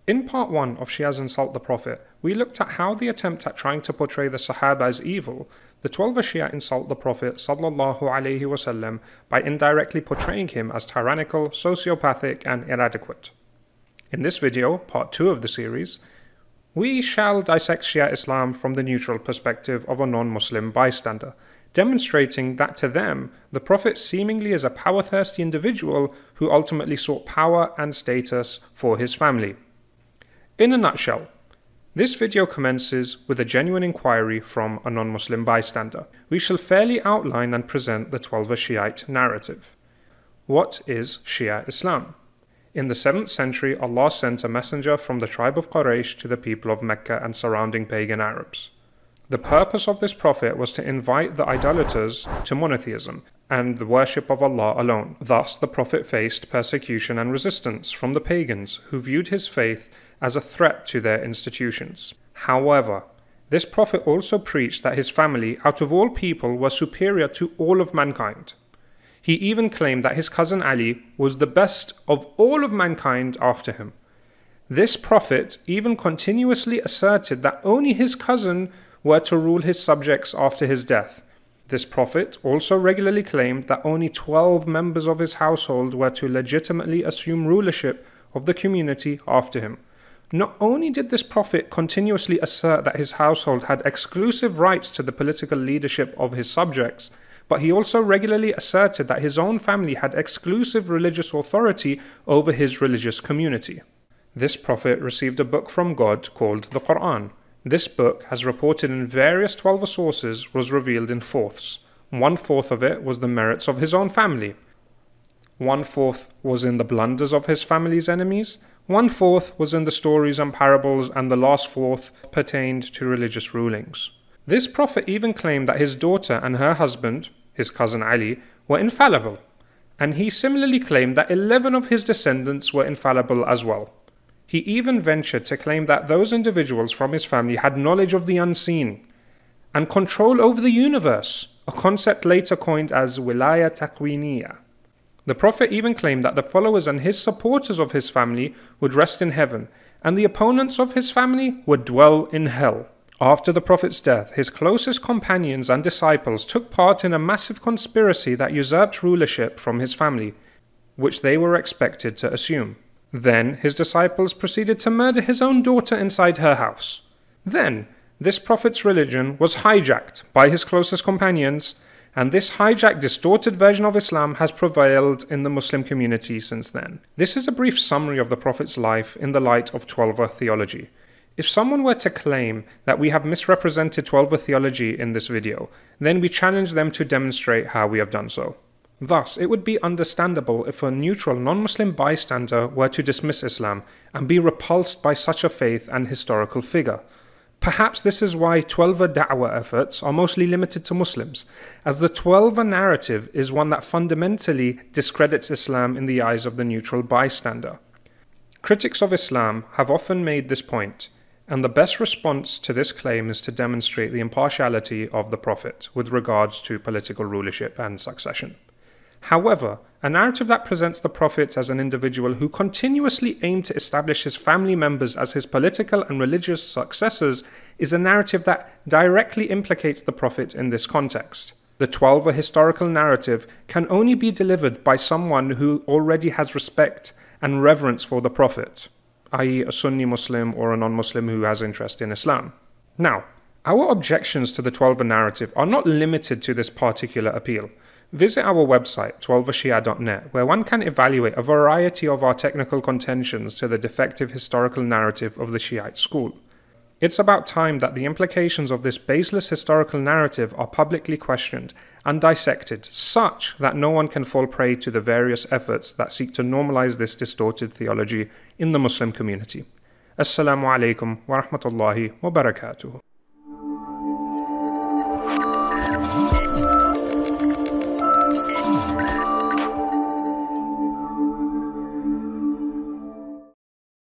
In part 1 of Shia's Insult the Prophet, we looked at how the attempt at trying to portray the Sahaba as evil, the 12 Shia insult the Prophet sallallahu alaihi wasallam by indirectly portraying him as tyrannical, sociopathic and inadequate. In this video, part 2 of the series, we shall dissect Shia Islam from the neutral perspective of a non-Muslim bystander, demonstrating that to them, the Prophet seemingly is a power-thirsty individual who ultimately sought power and status for his family. In a nutshell, this video commences with a genuine inquiry from a non-Muslim bystander. We shall fairly outline and present the 12 Shiite narrative. What is Shia Islam? In the 7th century, Allah sent a messenger from the tribe of Quraysh to the people of Mecca and surrounding pagan Arabs. The purpose of this prophet was to invite the idolaters to monotheism and the worship of Allah alone. Thus, the prophet faced persecution and resistance from the pagans who viewed his faith as a threat to their institutions. However, this prophet also preached that his family, out of all people, was superior to all of mankind. He even claimed that his cousin Ali was the best of all of mankind after him. This prophet even continuously asserted that only his cousin were to rule his subjects after his death. This prophet also regularly claimed that only 12 members of his household were to legitimately assume rulership of the community after him. Not only did this prophet continuously assert that his household had exclusive rights to the political leadership of his subjects, but he also regularly asserted that his own family had exclusive religious authority over his religious community. This prophet received a book from God called the Quran. This book, as reported in various 12 sources, was revealed in fourths. 1/4 of it was the merits of his own family. 1/4 was in the blunders of his family's enemies. 1/4 was in the stories and parables, and the last 1/4 pertained to religious rulings. This prophet even claimed that his daughter and her husband, his cousin Ali, were infallible, and he similarly claimed that 11 of his descendants were infallible as well. He even ventured to claim that those individuals from his family had knowledge of the unseen and control over the universe, a concept later coined as wilaya takwiniya. The Prophet even claimed that the followers and his supporters of his family would rest in heaven, and the opponents of his family would dwell in hell. After the Prophet's death, his closest companions and disciples took part in a massive conspiracy that usurped rulership from his family, which they were expected to assume. Then his disciples proceeded to murder his own daughter inside her house. Then this Prophet's religion was hijacked by his closest companions, and this hijacked, distorted version of Islam has prevailed in the Muslim community since then. This is a brief summary of the Prophet's life in the light of 12 theology. If someone were to claim that we have misrepresented 12 theology in this video, then we challenge them to demonstrate how we have done so. Thus, it would be understandable if a neutral non-Muslim bystander were to dismiss Islam and be repulsed by such a faith and historical figure. Perhaps this is why 12 da'wah efforts are mostly limited to Muslims, as the 12 narrative is one that fundamentally discredits Islam in the eyes of the neutral bystander. Critics of Islam have often made this point, and the best response to this claim is to demonstrate the impartiality of the Prophet with regards to political rulership and succession. However, a narrative that presents the Prophet as an individual who continuously aimed to establish his family members as his political and religious successors is a narrative that directly implicates the Prophet in this context. The 12 historical narrative can only be delivered by someone who already has respect and reverence for the Prophet, i.e. a Sunni Muslim or a non-Muslim who has interest in Islam. Now, our objections to the 12 narrative are not limited to this particular appeal. Visit our website, 12shia.net, where one can evaluate a variety of our technical contentions to the defective historical narrative of the Shiite school. It's about time that the implications of this baseless historical narrative are publicly questioned and dissected, such that no one can fall prey to the various efforts that seek to normalize this distorted theology in the Muslim community. Assalamu alaikum wa rahmatullahi wa barakatuh.